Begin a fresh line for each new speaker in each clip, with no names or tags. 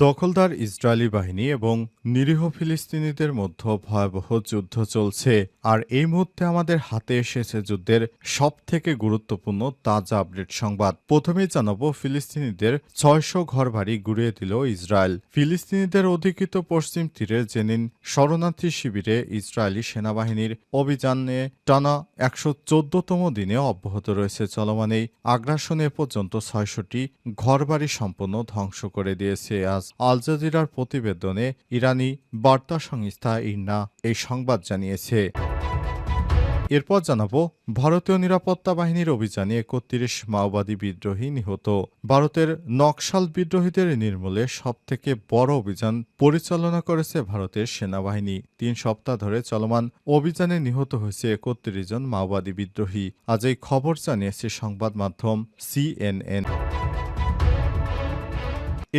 দখলদার ইসরায়েলি বাহিনী এবং নিরীহ ফিলিস্তিনিদের মধ্যে ভয়াবহ যুদ্ধ চলছে, আর এই মুহূর্তে আমাদের হাতে এসেছে যুদ্ধের সবথেকে গুরুত্বপূর্ণ তাজা আপডেট সংবাদ। প্রথমেই জানাবো, ফিলিস্তিনিদের ৬০০ ঘরবাড়ি গুঁড়িয়ে দিল ইসরায়েল। ফিলিস্তিনিদের অধিকৃত পশ্চিম তীরের জেনিন শরণার্থী শিবিরে ইসরায়েলি সেনাবাহিনীর অভিযানে টানা ১১৪তম দিনে অব্যাহত রয়েছে। চলমান এই আগ্রাসনে পর্যন্ত ৬০০টি ঘরবাড়ি সম্পূর্ণ ধ্বংস করে দিয়েছে। আজ আল জাজিরার প্রতিবেদনে ইরানি বার্তা সংস্থা ইরনা এই সংবাদ জানিয়েছে। এরপর জানাবো, ভারতীয় নিরাপত্তা বাহিনীর অভিযানে ৩১ মাওবাদী বিদ্রোহী নিহত। ভারতের নকশাল বিদ্রোহীদের নির্মূলে সবথেকে বড় অভিযান পরিচালনা করেছে ভারতের সেনাবাহিনী। ৩ সপ্তাহ ধরে চলমান অভিযানে নিহত হয়েছে ৩১ জন মাওবাদী বিদ্রোহী। আজ এই খবর জানিয়েছে সংবাদ মাধ্যম CNN।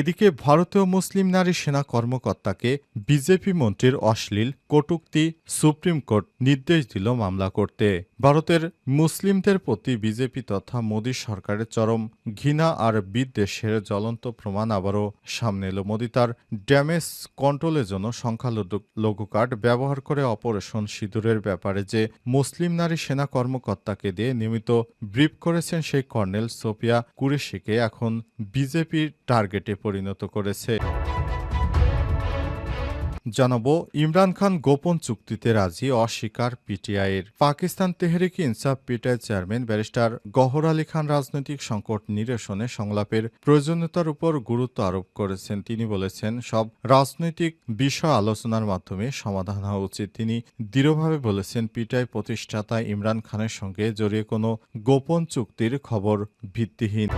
এদিকে ভারতীয় মুসলিম নারী সেনা কর্মকর্তাকে বিজেপি মন্ত্রীর অশ্লীল কটূক্তি সুপ্রিম কোর্ট নির্দেশ দিল মামলা করতে। ভারতের মুসলিমদের প্রতি বিজেপি তথা মোদী সরকারের চরম ঘৃণা আর বিদ্বেষের জ্বলন্ত প্রমাণ আবারও সামনে এলো। মোদী তার ড্যামেজ কন্ট্রোলের জন্য সংখ্যালঘু কার্ড ব্যবহার করে অপারেশন সিঁদুরের ব্যাপারে যে মুসলিম নারী সেনা কর্মকর্তাকে দিয়ে নিয়মিত ব্রিফ করেছেন, সেই কর্নেল সোফিয়া কুরেশিকে এখন বিজেপির টার্গেটে পরিণত করেছে। জানাবো, ইমরান খান গোপন চুক্তিতে রাজি, অস্বীকার পিটিআইয়ের। Pakistan Tehreek-e Insaf PTI chairman barrister Gohar Ali Khan রাজনৈতিক সংকট নিরসনে সংলাপের প্রয়োজনীয়তার উপর গুরুত্ব আরোপ করেছেন। তিনি বলেছেন, সব রাজনৈতিক বিষয় আলোচনার মাধ্যমে সমাধান হওয়া উচিত। তিনি দৃঢ়ভাবে বলেছেন, পিটিআই প্রতিষ্ঠাতা ইমরান খানের সঙ্গে জড়িয়ে কোনো গোপন চুক্তির খবর ভিত্তিহীন।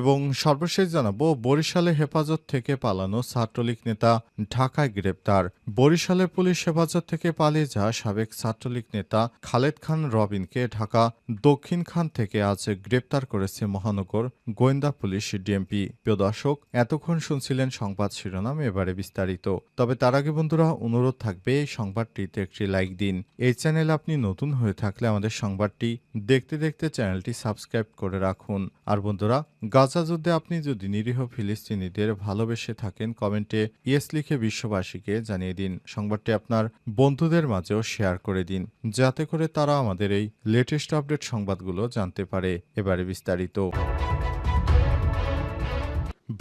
এবং সর্বশেষ জানাবো, বরিশালে হেফাজত থেকে পালানো ছাত্রলীগ নেতা ঢাকায় গ্রেপ্তার। বরিশালের পুলিশ হেফাজত থেকে পালিয়ে যাওয়া সাবেক ছাত্রলীগ নেতা খালেদ খান রবিনকে ঢাকা দক্ষিণ খান থেকে আজ গ্রেপ্তার করেছে মহানগর গোয়েন্দা পুলিশ ডিএমপি। প্রিয় দর্শক, এতক্ষণ শুনছিলেন সংবাদ শিরোনাম, এবারে বিস্তারিত। তবে তার আগে বন্ধুরা, অনুরোধ থাকবে এই সংবাদটিতে একটি লাইক দিন। এই চ্যানেলে আপনি নতুন হয়ে থাকলে আমাদের সংবাদটি দেখতে দেখতে চ্যানেলটি সাবস্ক্রাইব করে রাখুন। আর বন্ধুরা, গাজা যুদ্ধে আপনি যদি নিরীহ ফিলিস্তিনিদের ভালোবেসে থাকেন, কমেন্টে ইয়েস লিখে বিশ্ববাসীকে জানিয়ে দিন। সংবাদটি আপনার বন্ধুদের মাঝেও শেয়ার করে দিন, যাতে করে তারা আমাদের এই লেটেস্ট আপডেট সংবাদগুলো জানতে পারে। এবারে বিস্তারিত।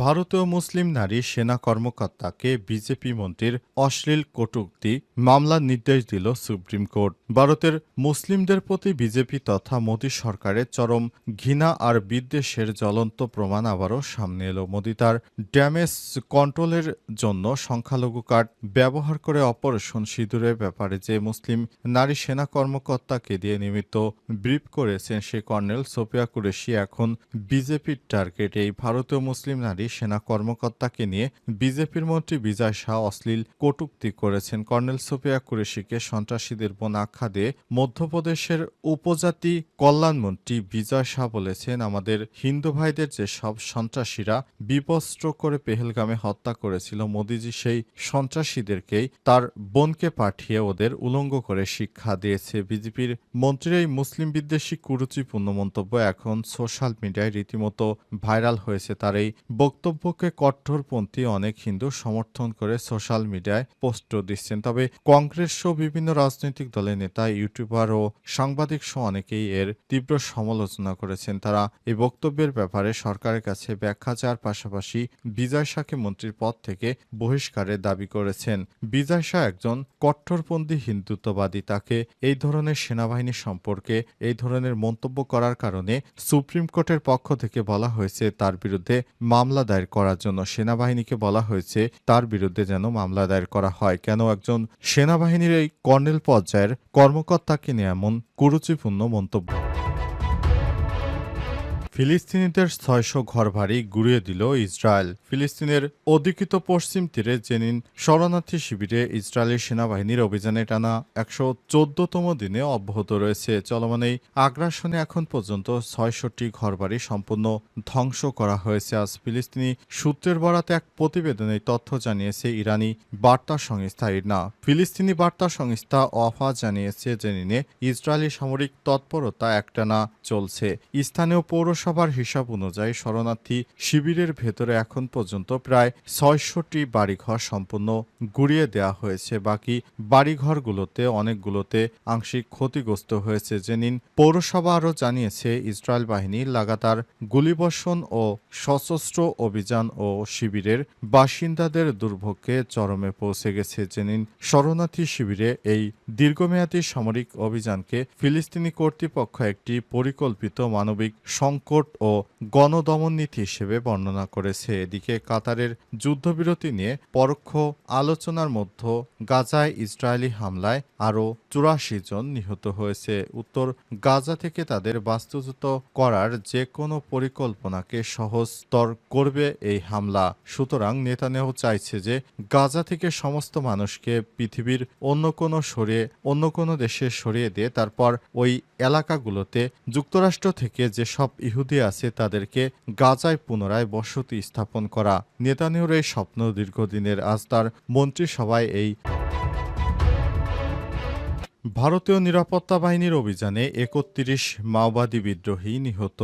ভারতীয় মুসলিম নারী সেনা কর্মকর্তাকে বিজেপি মন্ত্রীর অশ্লীল কটূক্তি মামলার নির্দেশ দিল সুপ্রিম কোর্ট। ভারতের মুসলিমদের প্রতি বিজেপি তথা মোদী সরকারের চরম ঘৃণা আর বিদ্বেষের জ্বলন্ত প্রমাণ আবারও সামনে এলো। মোদী তার ড্যামেজ কন্ট্রোলের জন্য সংখ্যালঘু কার্ড ব্যবহার করে অপারেশন সিঁদুরের ব্যাপারে যে মুসলিম নারী সেনা কর্মকর্তাকে দিয়ে নিয়মিত ব্রিফ করেছেন, সে কর্নেল সোফিয়া কুরেশি এখন বিজেপির টার্গেট। এই ভারতীয় মুসলিম নারী সেনা কর্মকর্তাকে নিয়ে বিজেপির মন্ত্রী বিজয় শাহ অশ্লীল কটূক্তি করেছেন। কর্নেল সোফিয়া কুরেশিকে সন্ত্রাসীদের বোন আখ্যা দিয়ে মধ্যপ্রদেশের উপজাতি কল্যাণমন্ত্রী বিজয় শাহ বলেছেন, আমাদের হিন্দু ভাইদের যে সব সন্ত্রাসীরা বিবস্ত্র করে পেহেলগামে হত্যা করেছিল, মোদিজি সেই সন্ত্রাসীদেরকেই তার বোনকে পাঠিয়ে ওদের উলঙ্গ করে শিক্ষা দিয়েছে। বিজেপির মন্ত্রীর এই মুসলিম বিদ্বেষী কুরুচিপূর্ণ মন্তব্য এখন সোশ্যাল মিডিয়ায় রীতিমতো ভাইরাল হয়েছে। তার এই বক্তব্যকে কট্টরপন্থী অনেক হিন্দু সমর্থন করে সোশ্যাল মিডিয়ায় পোস্টও দিচ্ছেন। তবে কংগ্রেস সহ বিভিন্ন রাজনৈতিক দলের নেতা, ইউটিউবার ও সাংবাদিক সহ অনেকেই এর তীব্র সমালোচনা করেছেন। তারা এই বক্তব্যের ব্যাপারে সরকারের কাছে ব্যাখ্যা চাওয়ার পাশাপাশি বিজয় শাহকে মন্ত্রীর পদ থেকে বহিষ্কারের দাবি করেছেন। বিজয় শাহ একজন কট্টরপন্থী হিন্দুত্ববাদী। তাকে এই ধরনের সেনাবাহিনী সম্পর্কে এই ধরনের মন্তব্য করার কারণে সুপ্রিম কোর্টের পক্ষ থেকে বলা হয়েছে তার বিরুদ্ধে মামলা দায়ের করার জন্য। সেনাবাহিনীকে বলা হয়েছে তার বিরুদ্ধে যেন মামলা দায়ের করা হয়। কেন একজন সেনাবাহিনীর এই কর্নেল পর্যায়ের কর্মকর্তাকে নিয়ে এমন কুরুচিপূর্ণ মন্তব্য? ফিলিস্তিনিদের ৬০০ ঘরবাড়ি গুঁড়িয়ে দিল ইসরায়েল। ফিলিস্তিনের অধিকৃত পশ্চিম তীরে জেনিন শরণার্থী শিবিরে ইসরায়েলি সেনাবাহিনীর অভিযানে টানা ১১৪তম দিনে অব্যাহত রয়েছে। চলমান এই আগ্রাসনে এখন পর্যন্ত ৬০০টি ঘরবাড়ি সম্পূর্ণ ধ্বংস করা হয়েছে। আজ ফিলিস্তিনি সূত্রের বরাতে এক প্রতিবেদনে তথ্য জানিয়েছে ইরানি বার্তা সংস্থা ইরনা। ফিলিস্তিনি বার্তা সংস্থা ওয়াফা জানিয়েছে, জেনিনে ইসরায়েলি সামরিক তৎপরতা একটানা চলছে। স্থানীয় পৌরসভা পৌরসভার হিসাব অনুযায়ী শরণার্থী শিবিরের ভেতরে এখন পর্যন্ত প্রায় ৬০০টি বাড়িঘর সম্পূর্ণ গুঁড়িয়ে দেওয়া হয়েছে। বাকি বাড়িঘরগুলোতে অনেকগুলোতে আংশিক ক্ষতিগ্রস্ত হয়েছে। জেনিন পৌরসভা আরও জানিয়েছে, ইসরায়েল বাহিনী লাগাতার গুলিবর্ষণ ও সশস্ত্র অভিযান ও শিবিরের বাসিন্দাদের দুর্ভোগে চরমে পৌঁছে গেছে। জেনিন শরণার্থী শিবিরে এই দীর্ঘমেয়াদী সামরিক অভিযানকে ফিলিস্তিনি কর্তৃপক্ষ একটি পরিকল্পিত মানবিক সংকট ও গণদমন নীতি হিসেবে বর্ণনা করেছে। এদিকে কাতারের যুদ্ধবিরতি নিয়ে পরোক্ষ আলোচনার মধ্যে গাজায় ইসরায়েলি হামলায় আরও ৮৪ জন নিহত হয়েছে। উত্তর গাজা থেকে তাদের বাস্তুচ্যুত করার যে কোনো পরিকল্পনাকে সহজতর করবে এই হামলা। সুতরাং নেতানিয়াহু চাইছে যে গাজা থেকে সমস্ত মানুষকে পৃথিবীর অন্য কোনো দেশে সরিয়ে দিয়ে তারপর ওই এলাকাগুলোতে যুক্তরাষ্ট্র থেকে যেসব ইহুদি আছে তাদেরকে গাজায় পুনরায় বসতি স্থাপন করা। নেতানিয়াহুর এই স্বপ্ন দীর্ঘদিনের। আজ তার মন্ত্রিসভায় এই ভারতীয় নিরাপত্তা বাহিনীর অভিযানে ৩১ মাওবাদী বিদ্রোহী নিহত।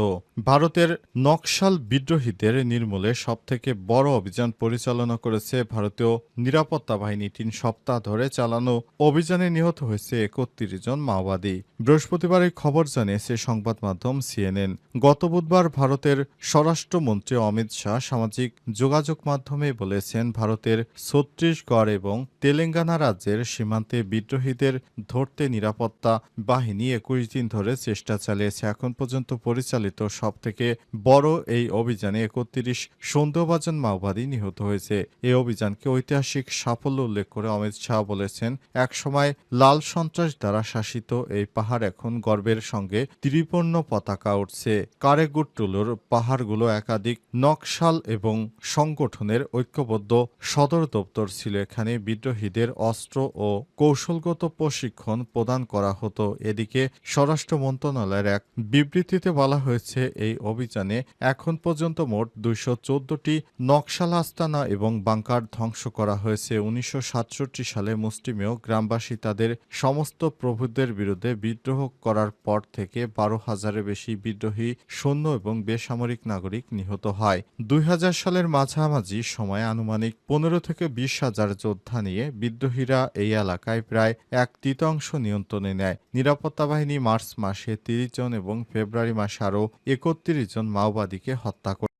ভারতের নকশাল বিদ্রোহীদের নির্মূলে সবথেকে বড় অভিযান পরিচালনা করেছে ভারতীয় নিরাপত্তা বাহিনী। ৩ সপ্তাহ ধরে চালানো অভিযানে নিহত হয়েছে ৩১ জন মাওবাদী। বৃহস্পতিবার এই খবর জানিয়েছে সংবাদ মাধ্যম CNN। গত বুধবার ভারতের স্বরাষ্ট্রমন্ত্রী অমিত শাহ সামাজিক যোগাযোগ মাধ্যমে বলেছেন, ভারতের ছত্তিশগড় এবং তেলেঙ্গানা রাজ্যের সীমান্তে বিদ্রোহীদের ধরতে নিরাপত্তা বাহিনী ২১ দিন ধরে চেষ্টা চালিয়েছে। এখন পর্যন্ত পরিচালিত সবথেকে বড় এই অভিযানে ৩১ সন্দেহভাজন মাওবাদী নিহত হয়েছে। এই অভিযানকে ঐতিহাসিক সাফল্য উল্লেখ করে অমিত শাহ বলেছেন, একসময় লাল সন্ত্রাস দ্বারা শাসিত এই পাহাড় এখন গর্বের সঙ্গে ত্রিবর্ণ পতাকা উঠছে। কারেগুট্টুলুর পাহাড়গুলো একাধিক নকশাল এবং সংগঠনের ঐক্যবদ্ধ সদর দপ্তর ছিল। এখানে বিদ্রোহীদের অস্ত্র ও কৌশলগত প্রশিক্ষণ প্রদান করা হতো। এদিকে স্বরাষ্ট্র মন্ত্রণালয়ের এক বিবৃতিতে বলা হয়েছে, এই অভিযানে এখন পর্যন্ত মোট ২১৪টি নকশাল আস্তানা এবং বাংকার ধ্বংস করা হয়েছে। ১৯৬৭ সালে মুষ্টিমেয় গ্রামবাসী তাদের সমস্ত প্রভুদের বিরুদ্ধে বিদ্রোহ করার পর থেকে ১২,০০০-এর বেশি বিদ্রোহী সৈন্য এবং বেসামরিক নাগরিক নিহত হয়। ২০০০ সালের মাঝামাঝি সময়ে আনুমানিক ১৫ থেকে ২০,০০০ যোদ্ধা নিয়ে বিদ্রোহীরা এই এলাকায় প্রায় ১/৩ নিয়ন্ত্রণে নেয়। নিরাপত্তা বাহিনী মার্চ মাসে ৩০ জন এবং ফেব্রুয়ারি মাসে আরও ৩১ জন মাওবাদীকে হত্যা করে।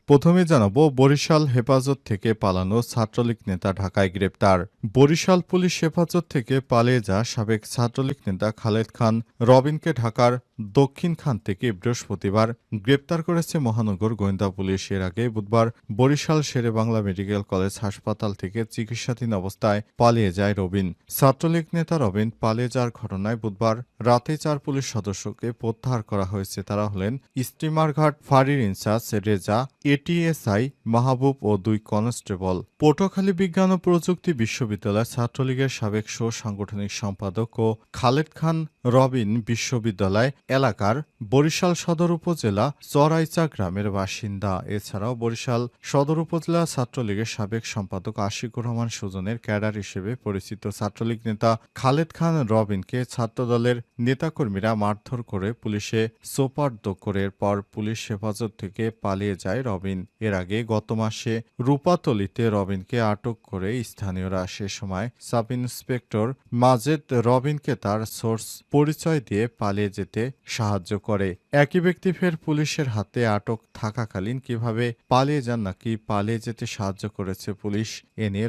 প্রথমে জানাবো, বরিশাল হেফাজত থেকে পালানো ছাত্রলীগ নেতা ঢাকায় গ্রেপ্তার। বরিশাল পুলিশ হেফাজত থেকে পালিয়ে যাওয়া সাবেক ছাত্রলীগ নেতা খালেদ খান রবিনকে ঢাকার দক্ষিণখান থেকে বৃহস্পতিবার গ্রেপ্তার করেছে মহানগর গোয়েন্দা পুলিশ। এর আগে বুধবার বরিশাল শেরে বাংলা মেডিকেল কলেজ হাসপাতাল থেকে চিকিৎসাধীন অবস্থায় পালিয়ে যায় রবিন। ছাত্রলীগ নেতা রবিন পালিয়ে যাওয়ার ঘটনায় বুধবার রাতে ৪ পুলিশ সদস্যকে প্রত্যাহার করা হয়েছে। তারা হলেন স্টিমারঘাট ফাঁড়ির ইনচার্জ রেজা, ATSI মাহবুব ও ২ কনস্টেবল। পটুয়াখালী বিজ্ঞান ও প্রযুক্তি বিশ্ববিদ্যালয় ছাত্রলীগের সাবেক সাংগঠনিক সম্পাদক ও খালেদ খান রবিন বিশ্ববিদ্যালয় এলাকার বরিশাল সদর উপজেলা চরাইচা গ্রামের বাসিন্দা। এছাড়াও বরিশাল সদর উপজেলা ছাত্রলীগের সাবেক সম্পাদক আশিকুর রহমান সুজনের ক্যাডার হিসেবে পরিচিত। ছাত্রলীগ নেতা খালেদ খান রবিনকে ছাত্রদলের নেতাকর্মীরা মারধর করে পুলিশে সোপর্দ করে পর পুলিশ হেফাজত থেকে পালিয়ে যায় রবিন। এর আগে গত মাসে রূপাতলীতে রবিনকে আটক করে স্থানীয়রা। সে সময় সাব ইন্সপেক্টর মাজেদ রবিনকে তার সোর্স পরিচয় দিয়ে পালিয়ে যেতে সাহায্য করে। একই ব্যক্তি ফের পুলিশের হাতে আটক থাকাকালীন কিভাবে পালিয়ে যান নাকি পালিয়ে যেতে সাহায্য করেছে পুলিশ, এ নিয়ে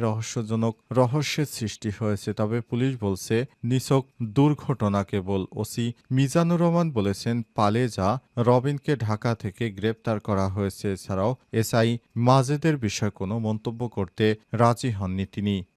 রহস্যের সৃষ্টি হয়েছে। তবে পুলিশ বলছে নিছক দুর্ঘটনা কেবল। ওসি মিজানুর রহমান বলেছেন, পালিয়ে যা রবিনকে ঢাকা থেকে গ্রেপ্তার করা হয়েছে। এছাড়াও SI মাজেদের বিষয়ে কোনো মন্তব্য করতে রাজি হননি তিনি।